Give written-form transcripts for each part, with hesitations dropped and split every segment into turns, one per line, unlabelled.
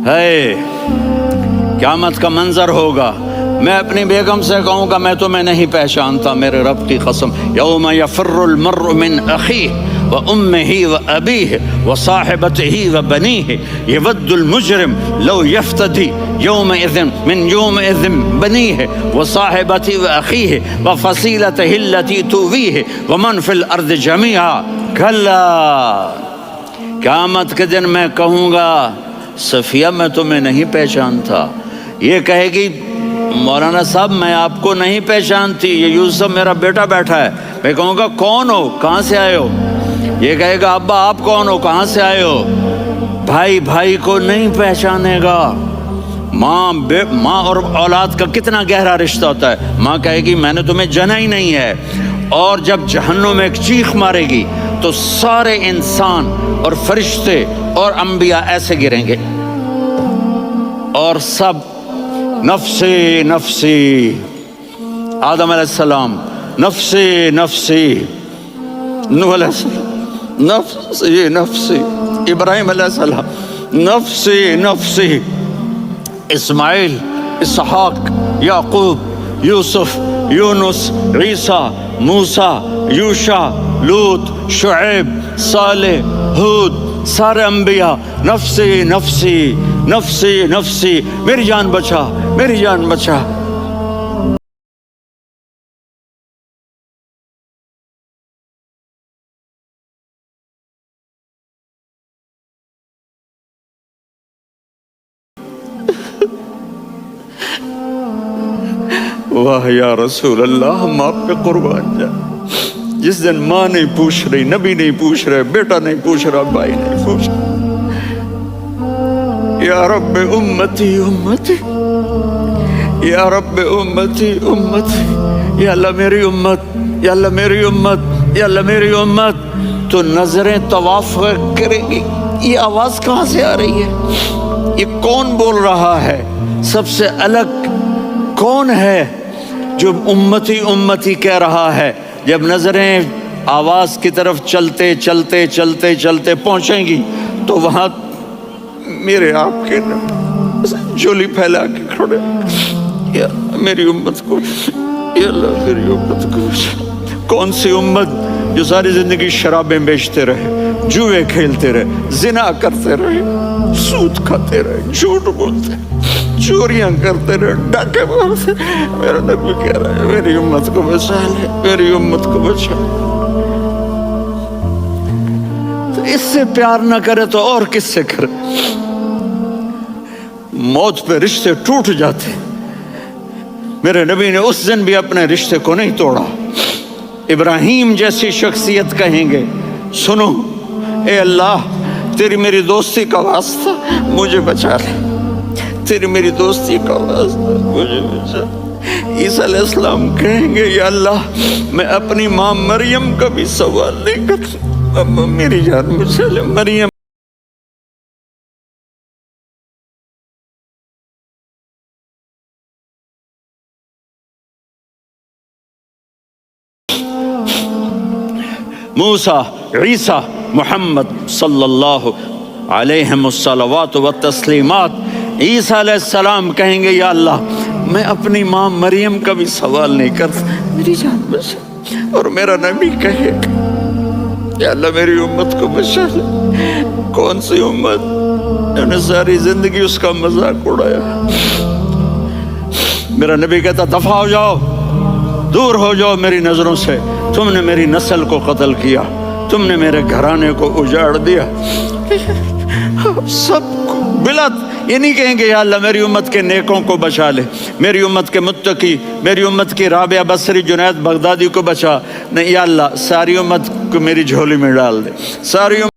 ہے قیامت کا منظر ہوگا، میں اپنی بیگم سے کہوں گا میں تمہیں نہیں پہچانتا، میرے رب کی قسم، یوم یفر المرء من اخیہ وامہ وابیہ وصاحبتہ وبنیہ یود المجرم لو یفتدی یومئذ من یومئذ بنیہ وصاحبتہ واخیہ وفصیلتہ التی تؤویہ ومن فی الارض جمیعا کلا، قیامت کے دن میں کہوں گا صفیہ میں تمہیں نہیں پہچانتا، یہ کہے گی مولانا صاحب میں آپ کو نہیں پہچانتی، یہ یوسف میرا بیٹا بیٹھا ہے، میں کہوں گا کون ہو، کہاں سے آئے ہو، یہ کہے گا ابا آپ کون ہو، کہاں سے آئے ہو، بھائی بھائی کو نہیں پہچانے گا، ماں اور اولاد کا کتنا گہرا رشتہ ہوتا ہے، ماں کہے گی میں نے تمہیں جنا ہی نہیں ہے، اور جب جہنم میں ایک چیخ مارے گی تو سارے انسان اور فرشتے اور انبیاء ایسے گریں گے اور سب نفسی نفسی، آدم علیہ السلام نفسی نفسی، نوح علیہ السلام نفسی نفسی، ابراہیم علیہ السلام نفسی نفسی، اسماعیل، اسحاق، یعقوب، یوسف، یونس، عیسیٰ، موسیٰ، یوشع، لوط، شعیب، صالح، ہود، سارے انبیاء نفسی نفسی نفسی نفسی، میری جان بچا میری جان بچا۔ واہ یا رسول اللہ، ہم آپ پہ قربان جائیں۔ جس دن ماں نہیں پوچھ رہی، نبی نہیں پوچھ رہے، بیٹا نہیں پوچھ رہا، بھائی نہیں پوچھ رہا، یا رب امتی امتی، یا رب امتی امتی، یا اللہ میری امت، یا اللہ میری امت، یا اللہ میری امت، تو نظریں طواف کریں گی، یہ آواز کہاں سے آ رہی ہے، یہ کون بول رہا ہے، سب سے الگ کون ہے جو امتی امتی کہہ رہا ہے، جب نظریں آواز کی طرف چلتے چلتے چلتے چلتے پہنچیں گی تو وہاں میرے آپ کے جولی پھیلا کے کھڑے، یا میری امت کو، یا اللہ میری امت کو، کون سی امت جو ساری زندگی شرابیں بیچتے رہے، جوئے کھیلتے رہے، زنا کرتے رہے، سود کھاتے رہے، جھوٹ بولتے رہے، چوریاں کرتے رہے، ڈاکے مارتے، میرا نبی کہہ رہا ہے میری امت کو بچا لے، میری امت کو بچا لے۔ تو اس سے پیار نہ کرے تو اور کس سے کرے؟ موت پہ رشتے ٹوٹ جاتے، میرے نبی نے اس دن بھی اپنے رشتے کو نہیں توڑا۔ ابراہیم جیسی شخصیت کہیں گے سنو اے اللہ تیری میری دوستی کا واسطہ مجھے بچا لے، تیری میری دوستی کا واسطہ مجھے بچا لے۔ عیسیٰ علیہ السلام کہیں گے یا اللہ میں اپنی ماں مریم کا بھی سوال نہیں کرتا، میری جان بچا لے مریم۔ موسیٰ، عیسیٰ، محمد صلی اللہ علیہ الصلوات والتسلیمات، عیسیٰ علیہ السلام کہیں گے یا اللہ میں اپنی ماں مریم کا بھی سوال نہیں کرتا، میری جان بچا، اور میرا نبی کہے یا اللہ میری امت کو بچا لے۔ کون سی امت جنہوں نے ساری زندگی اس کا مذاق اڑایا؟ میرا نبی کہتا دفع ہو جاؤ، دور ہو جاؤ میری نظروں سے، تم نے میری نسل کو قتل کیا، تم نے میرے گھرانے کو اجاڑ دیا۔ سب کو بلا یہ نہیں کہیں گے یا اللہ میری امت کے نیکوں کو بچا لے، میری امت کے متقی، میری امت کی رابعہ بصری جنید بغدادی کو بچا، نہیں یا اللہ ساری امت کو میری جھولی میں ڈال دے، ساری امت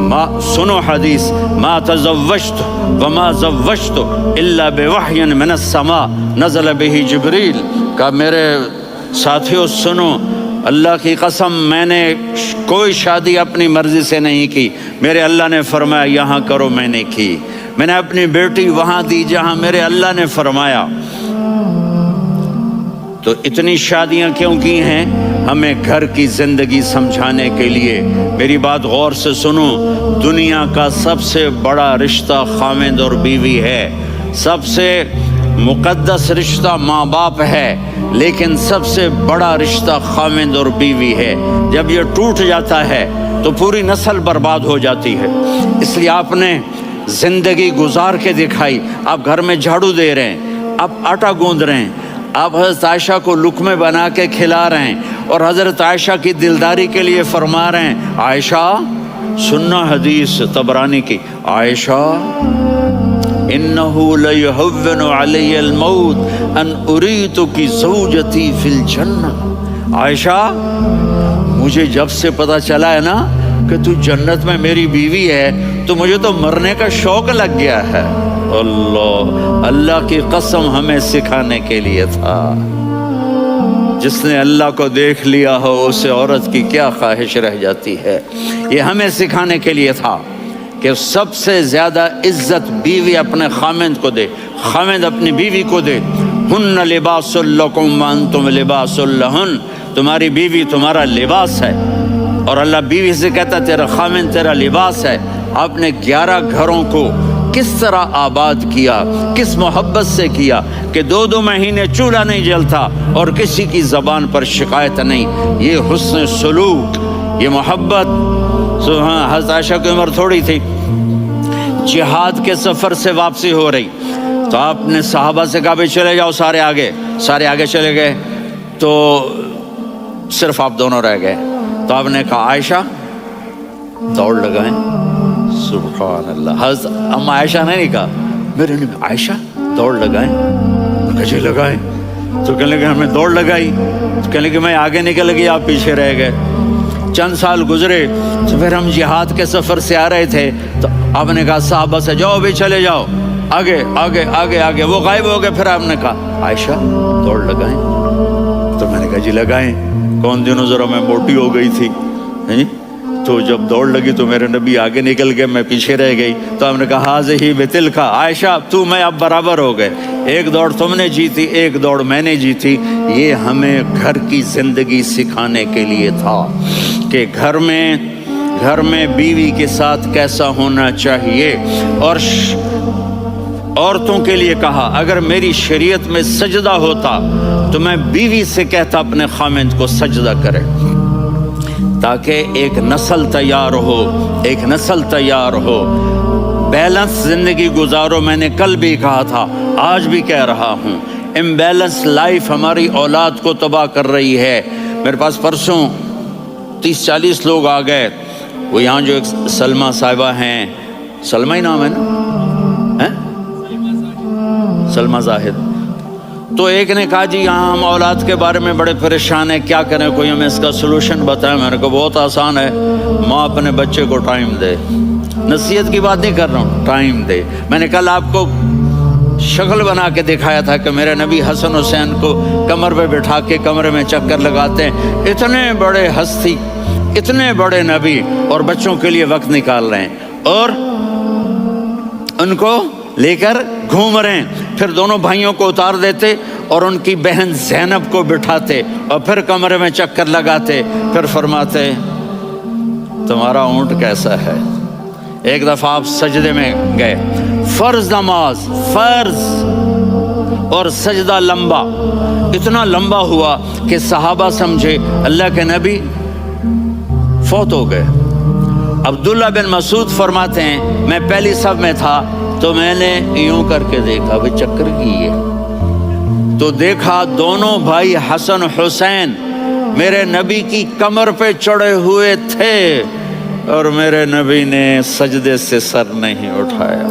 سنو حدیث، ما تزوجت وما زوجت الا بوحی من السماء نزل به جبریل، کہ میرے ساتھیوں سنو، اللہ کی قسم میں نے کوئی شادی اپنی مرضی سے نہیں کی، میرے اللہ نے فرمایا یہاں کرو، میں نے کی۔ میں نے اپنی بیٹی وہاں دی جہاں میرے اللہ نے فرمایا۔ تو اتنی شادیاں کیوں کی ہیں؟ ہمیں گھر کی زندگی سمجھانے کے لیے۔ میری بات غور سے سنو، دنیا کا سب سے بڑا رشتہ خاوند اور بیوی ہے، سب سے مقدس رشتہ ماں باپ ہے، لیکن سب سے بڑا رشتہ خاوند اور بیوی ہے۔ جب یہ ٹوٹ جاتا ہے تو پوری نسل برباد ہو جاتی ہے۔ اس لیے آپ نے زندگی گزار کے دکھائی۔ آپ گھر میں جھاڑو دے رہے ہیں، آپ آٹا گوندھ رہے ہیں، آپ حضرت عائشہ کو لقمے بنا کے کھلا رہے ہیں، اور حضرت عائشہ کی دلداری کے لیے فرما رہے ہیں، عائشہ سننا حدیث طبرانی کی، عائشہ انہو لیہون علی الموت ان اریتکی زوجتی فی الجنہ۔ عائشہ مجھے جب سے پتا چلا ہے نا کہ تو جنت میں میری بیوی ہے تو مجھے تو مرنے کا شوق لگ گیا ہے۔ اللہ کی قسم ہمیں سکھانے کے لیے تھا۔ جس نے اللہ کو دیکھ لیا ہو اسے عورت کی کیا خواہش رہ جاتی ہے۔ یہ ہمیں سکھانے کے لیے تھا کہ سب سے زیادہ عزت بیوی اپنے خاوند کو دے، خاوند اپنی بیوی کو دے۔ ہن لباس لکم وانتم لباس لہن، تمہاری بیوی تمہارا لباس ہے، اور اللہ بیوی سے کہتا تیرا خاوند تیرا لباس ہے۔ آپ نے 11 گھروں کو کس طرح آباد کیا، کس محبت سے کیا کہ 2 مہینے چولہا نہیں جلتا اور کسی کی زبان پر شکایت نہیں۔ یہ حسن سلوک، یہ محبت۔ حضرت عائشہ کی عمر تھوڑی تھی، جہاد کے سفر سے واپسی ہو رہی، تو آپ نے صحابہ سے کہا بھی چلے جاؤ، سارے آگے چلے گئے، تو صرف آپ دونوں رہ گئے۔ تو آپ نے کہا عائشہ دوڑ لگائیں۔ سبحان اللہ، حضرت اما عائشہ نے نہیں کہا، میرے نے عائشہ دوڑ لگائیں، کہا لگائیں، تو کہنے لگے ہمیں دوڑ لگائی، تو کہنے لگے میں آگے نکل گئی، آپ پیچھے رہ گئے۔ چند سال گزرے تو پھر ہم جہاد کے سفر سے آ رہے تھے، تو آپ نے کہا صحابہ سے جاؤ بھی چلے جاؤ، آگے، وہ غائب ہو گئے۔ پھر آپ نے کہا عائشہ دوڑ لگائیں، تو میں نے کہا جی لگائیں۔ کون دنوں ذرا میں موٹی ہو گئی تھی، تو جب دوڑ لگی تو میرے نبی آگے نکل گئے، میں پیچھے رہ گئی۔ تو ہم نے کہا ہاذہ بتلک، عائشہ تو میں اب برابر ہو گئے، ایک دوڑ تم نے جیتی، ایک دوڑ میں نے جیتی۔ یہ ہمیں گھر کی زندگی سکھانے کے لیے تھا کہ گھر میں بیوی کے ساتھ کیسا ہونا چاہیے۔ اور عورتوں کے لیے کہا اگر میری شریعت میں سجدہ ہوتا تو میں بیوی سے کہتا اپنے خاوند کو سجدہ کرے، تاکہ ایک نسل تیار ہو، بیلنس زندگی گزارو۔ میں نے کل بھی کہا تھا، آج بھی کہہ رہا ہوں، امبیلنس لائف ہماری اولاد کو تباہ کر رہی ہے۔ میرے پاس پرسوں 30-40 لوگ آ گئے، وہ یہاں جو ایک سلمہ صاحبہ ہیں، سلمہ ہی نام ہے نا، سلمہ زاہد، تو ایک نے کہا جی یہاں ہم اولاد کے بارے میں بڑے پریشان ہیں، کیا کریں، کوئی ہمیں اس کا سلوشن بتائیں۔ میں نے کہا بہت آسان ہے، ماں اپنے بچے کو ٹائم دے، نصیحت کی بات نہیں کر رہا ہوں، ٹائم دے۔ میں نے کل آپ کو شکل بنا کے دکھایا تھا کہ میرے نبی حسن حسین کو کمر پہ بٹھا کے کمرے میں چکر لگاتے ہیں۔ اتنے بڑے ہستی، اتنے بڑے نبی، اور بچوں کے لیے وقت نکال رہے ہیں اور ان کو لے کر گھوم رہے ہیں۔ پھر دونوں بھائیوں کو اتار دیتے اور ان کی بہن زینب کو بٹھاتے اور پھر کمرے میں چکر لگاتے، پھر فرماتے تمہارا اونٹ کیسا ہے۔ ایک دفعہ آپ سجدے میں گئے، فرض نماز، فرض، اور سجدہ لمبا، اتنا لمبا ہوا کہ صحابہ سمجھے اللہ کے نبی فوت ہو گئے۔ عبداللہ بن مسعود فرماتے ہیں میں پہلی صف میں تھا تو میں نے یوں کر کے دیکھا، وہ چکر کی ہے، تو دیکھا دونوں بھائی حسن حسین میرے نبی کی کمر پہ چڑھے ہوئے تھے اور میرے نبی نے سجدے سے سر نہیں اٹھایا۔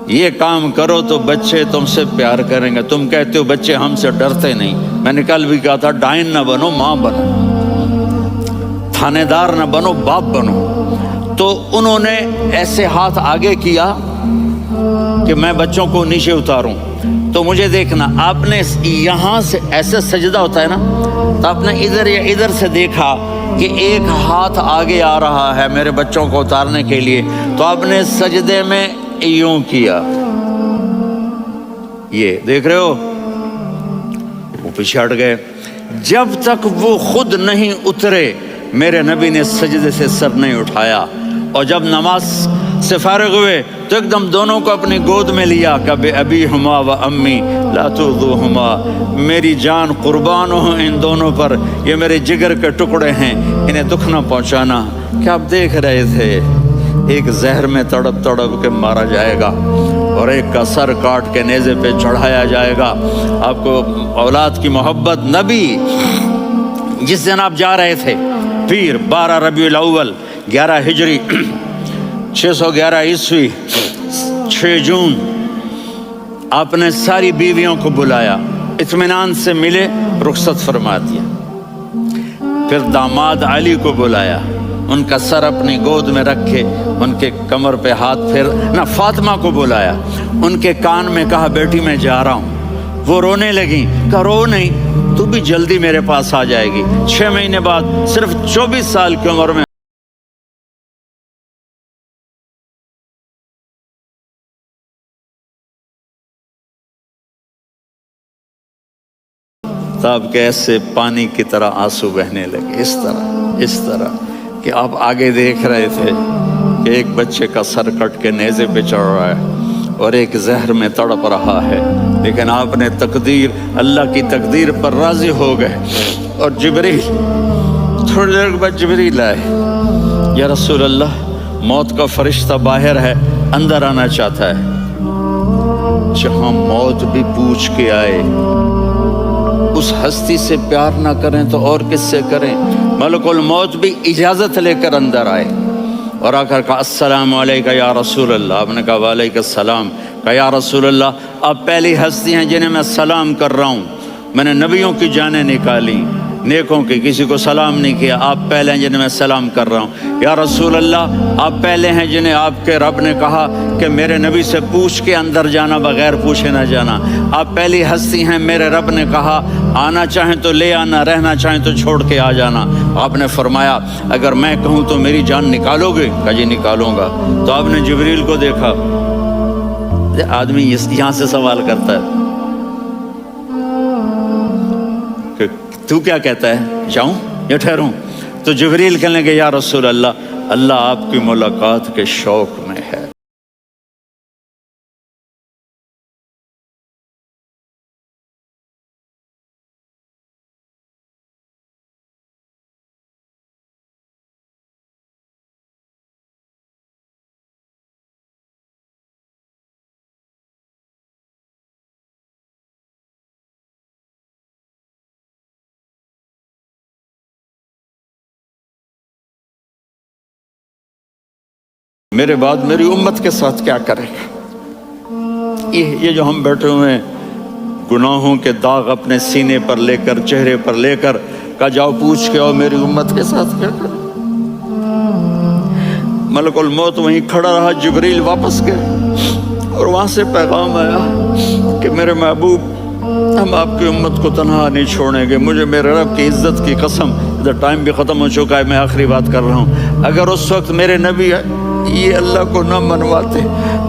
یہ کام کرو تو بچے تم سے پیار کریں گے۔ تم کہتے ہو بچے ہم سے ڈرتے نہیں، میں نے کل بھی کہا تھا ڈائن نہ بنو، ماں بنو، تھانے دار نہ بنو، باپ بنو۔ تو انہوں نے ایسے ہاتھ آگے کیا کہ میں بچوں کو نیچے اتاروں. تو مجھے دیکھنا، آپ نے یہاں سے ایسے سجدہ ہوتا ہے نا، تو آپ نے ادھر یا ادھر سے دیکھا کہ ایک ہاتھ آگے آ رہا ہے میرے بچوں کو اتارنے کے لیے، تو آپ نے سجدے میں یوں کیا. یہ دیکھ رہے ہو، وہ پیچھے ہٹ گئے. جب تک وہ خود نہیں اترے میرے نبی نے سجدے سے سر نہیں اٹھایا. اور جب نماز سے فارغ ہوئے تو ایک دم دونوں کو اپنی گود میں لیا. کبھی ابی ہما و امی لا تؤذوہما، میری جان قربان ہو ان دونوں پر، یہ میرے جگر کے ٹکڑے ہیں، انہیں دکھ نہ پہنچانا. کیا آپ دیکھ رہے تھے؟ ایک زہر میں تڑپ تڑپ کے مارا جائے گا اور ایک کا سر کاٹ کے نیزے پہ چڑھایا جائے گا. آپ کو اولاد کی محبت. نبی جس دن آپ جا رہے تھے، پیر 12 ربیع الاول 11 ہجری 611 عیسوی 6 جون، آپ نے ساری بیویوں کو بلایا، اطمینان سے ملے، رخصت فرما دیا. پھر داماد علی کو بلایا، ان کا سر اپنی گود میں رکھے، ان کے کمر پہ ہاتھ پھیر نہ. فاطمہ کو بلایا، ان کے کان میں کہا بیٹی میں جا رہا ہوں. وہ رونے لگیں، کہا رو نہیں، تو بھی جلدی میرے پاس آ جائے گی. 6 مہینے بعد صرف 24 سال کی عمر میں تاب کے ایسے پانی کی طرح آنسو بہنے لگے. اس طرح کہ آپ آگے دیکھ رہے تھے کہ ایک بچے کا سر کٹ کے نیزے پہ چڑھ رہا ہے اور ایک زہر میں تڑپ رہا ہے، لیکن آپ نے تقدیر، اللہ کی تقدیر پر راضی ہو گئے. اور جبریل تھوڑی دیر کے بعد جبریل آئے، یا رسول اللہ موت کا فرشتہ باہر ہے، اندر آنا چاہتا ہے. جہاں موت بھی پوچھ کے آئے، اس ہستی سے پیار نہ کریں تو اور کس سے کریں؟ ملک الموت بھی اجازت لے کر اندر آئے اور آ کر کہا السلام علیکہ یا رسول اللہ. آپ نے کہا وعلیکم السلام. کہا یا رسول اللہ آپ پہلی ہستی ہیں جنہیں میں سلام کر رہا ہوں. میں نے نبیوں کی جانیں نکالی، نیکوں کی، کسی کو سلام نہیں کیا. آپ پہلے ہیں جنہیں میں سلام کر رہا ہوں. یا رسول اللہ آپ پہلے ہیں جنہیں آپ کے رب نے کہا کہ میرے نبی سے پوچھ کے اندر جانا، بغیر پوچھے نہ جانا. آپ پہلی ہستی ہیں میرے رب نے کہا آنا چاہیں تو لے آنا، رہنا چاہیں تو چھوڑ کے آ جانا. آپ نے فرمایا اگر میں کہوں تو میری جان نکالو گے؟ کہا جی نکالوں گا. تو آپ نے جبریل کو دیکھا. آدمی یہاں سے سوال کرتا ہے کہ تو کیا کہتا ہے، جاؤں یا ٹھہروں؟ تو جبریل کہنے لگے یا رسول اللہ، اللہ آپ کی ملاقات کے شوق میں ہے. میرے بعد میری امت کے ساتھ کیا کرے گا؟ یہ جو ہم بیٹھے ہوئے ہیں، گناہوں کے داغ اپنے سینے پر لے کر، چہرے پر لے کر، کہا جاؤ پوچھ کے آؤ میری امت کے ساتھ کیا کرے. ملک الموت وہیں کھڑا رہا. جبریل واپس گئے اور وہاں سے پیغام آیا کہ میرے محبوب ہم آپ کی امت کو تنہا نہیں چھوڑیں گے. مجھے میرے رب کی عزت کی قسم، ادھر ٹائم بھی ختم ہو چکا ہے، میں آخری بات کر رہا ہوں، اگر اس وقت میرے نبی یہ اللہ کو نہ منواتے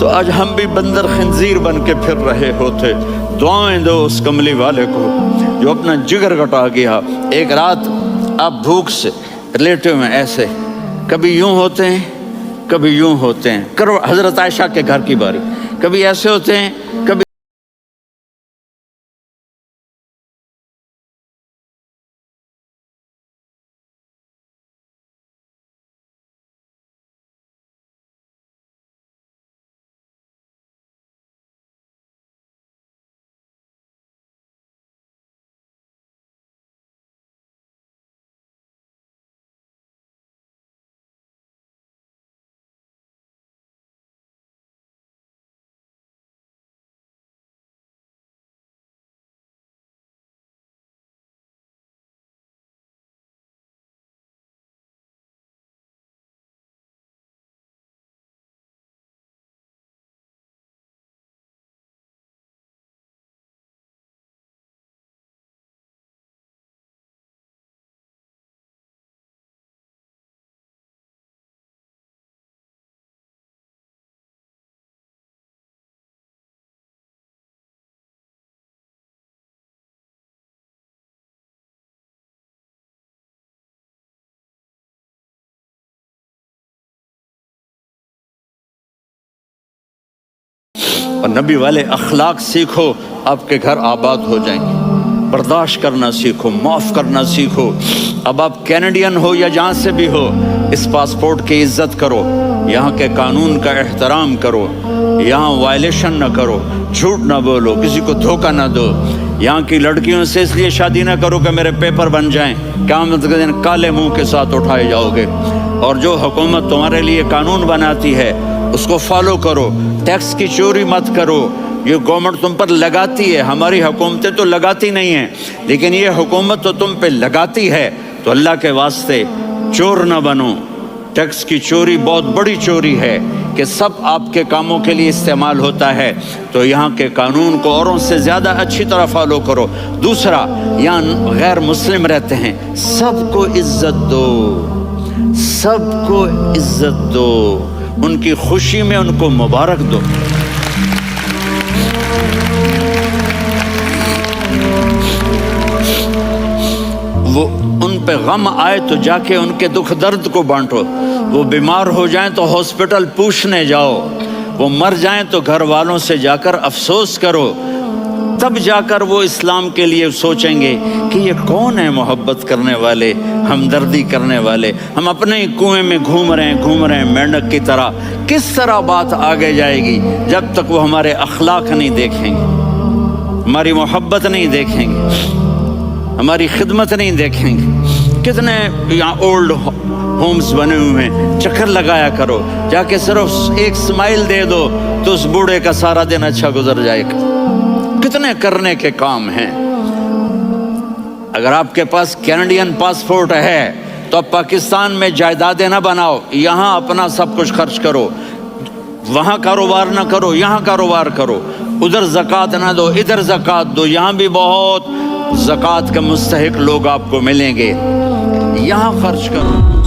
تو آج ہم بھی بندر خنزیر بن کے پھر رہے ہوتے. دعائیں دو اس کملی والے کو جو اپنا جگر کٹا گیا. ایک رات آپ بھوک سے لیٹے ہوئے ایسے، کبھی یوں ہوتے ہیں کبھی یوں ہوتے ہیں. کرو حضرت عائشہ کے گھر کی باری، کبھی ایسے ہوتے ہیں کبھی اور نبی والے اخلاق سیکھو، آپ کے گھر آباد ہو جائیں گے۔ برداشت کرنا سیکھو، معاف کرنا سیکھو۔ اب آپ کینیڈین ہو یا جہاں سے بھی ہو، اس پاسپورٹ کی عزت کرو، یہاں کے قانون کا احترام کرو، یہاں وائلیشن نہ کرو، جھوٹ نہ بولو، کسی کو دھوکہ نہ دو۔ یہاں کی لڑکیوں سے اس لیے شادی نہ کرو کہ میرے پیپر بن جائیں، قیامت کے دن کالے منہ کے ساتھ اٹھائے جاؤ گے۔ اور جو حکومت تمہارے لیے قانون بناتی ہے اس کو فالو کرو، ٹیکس کی چوری مت کرو۔ یہ گورنمنٹ تم پر لگاتی ہے، ہماری حکومتیں تو لگاتی نہیں ہیں، لیکن یہ حکومت تو تم پہ لگاتی ہے، تو اللہ کے واسطے چور نہ بنو۔ ٹیکس کی چوری بہت بڑی چوری ہے کہ سب آپ کے کاموں کے لیے استعمال ہوتا ہے، تو یہاں کے قانون کو اوروں سے زیادہ اچھی طرح فالو کرو۔ دوسرا، یہاں غیر مسلم رہتے ہیں، سب کو عزت دو، سب کو عزت دو، ان کی خوشی میں ان کو مبارک دو۔ وہ ان پہ غم آئے تو جا کے ان کے دکھ درد کو بانٹو، وہ بیمار ہو جائیں تو ہاسپٹل پوچھنے جاؤ، وہ مر جائیں تو گھر والوں سے جا کر افسوس کرو، تب جا کر وہ اسلام کے لیے سوچیں گے کہ یہ کون ہے محبت کرنے والے، ہمدردی کرنے والے۔ ہم اپنے ہی کنویں میں گھوم رہے ہیں مینڈک کی طرح۔ کس طرح بات آگے جائے گی جب تک وہ ہمارے اخلاق نہیں دیکھیں گے، ہماری محبت نہیں دیکھیں گے، ہماری خدمت نہیں دیکھیں گے۔ کتنے یہاں اولڈ ہومز بنے ہوئے ہیں، چکر لگایا کرو، جا کے صرف ایک سمائل دے دو تو اس بوڑھے کا سارا دن اچھا گزر جائے گا۔ کتنے کرنے کے کام ہیں۔ اگر آپ کے پاس کینیڈین پاسپورٹ ہے تو اب پاکستان میں جائیدادیں نہ بناؤ، یہاں اپنا سب کچھ خرچ کرو، وہاں کاروبار نہ کرو، یہاں کاروبار کرو، ادھر زکوٰۃ نہ دو، ادھر زکوٰۃ دو، یہاں بھی بہت زکوٰۃ کے مستحق لوگ آپ کو ملیں گے، یہاں خرچ کرو۔